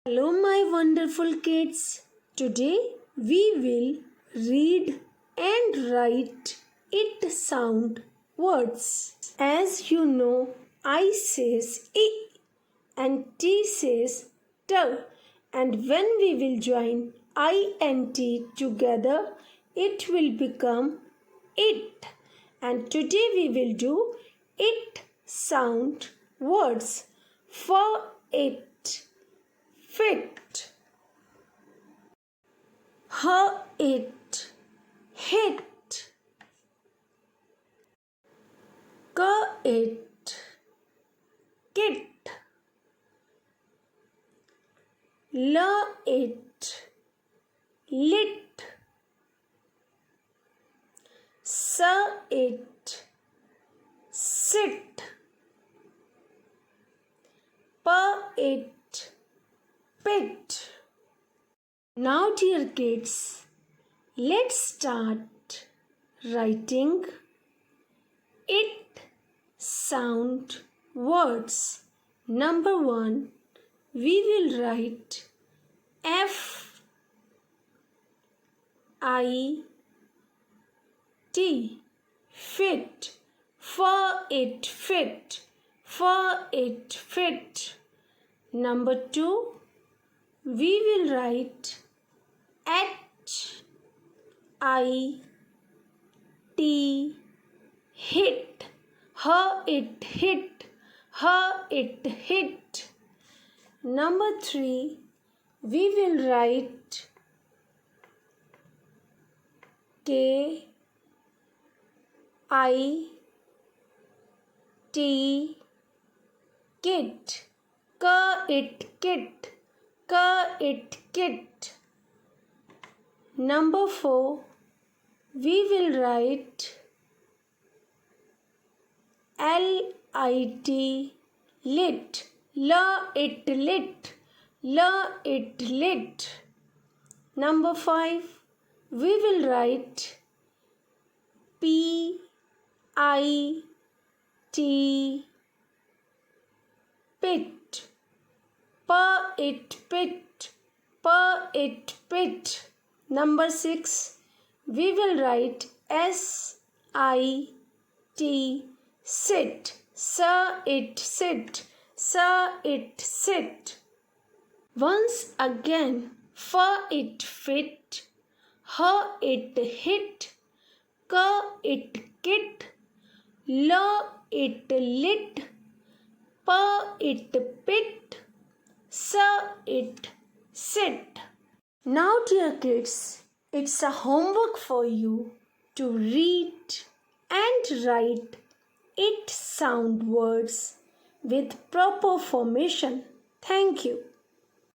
Hello, my wonderful kids. Today we will read and write it sound words. As you know, I says I and T says T, and when we will join I and T together, it will become it. And today we will do it sound words for it. Fit, her, it, hit, it, kit, it, lit, it, sit, it, pit. Now, dear kids, let's start writing it sound words. Number 1, we will write F I T, fit, for it fit, for it fit. Number 2, we will write H I T, hit, her, it hit, her, it hit. Number 3, we will write K I T, kit, it kit, it kit. Number 4, we will write lit, lit, it lit, it lit. Number 5, we will write PIT, pit, it pit, it pit. Number 6, we will write SIT, sit, it sit, it sit. Once again, for it fit, her, it hit, it kit, it lit, it pit, it sit. Now, dear kids, it's a homework for you to read and write it sound words with proper formation. Thank you.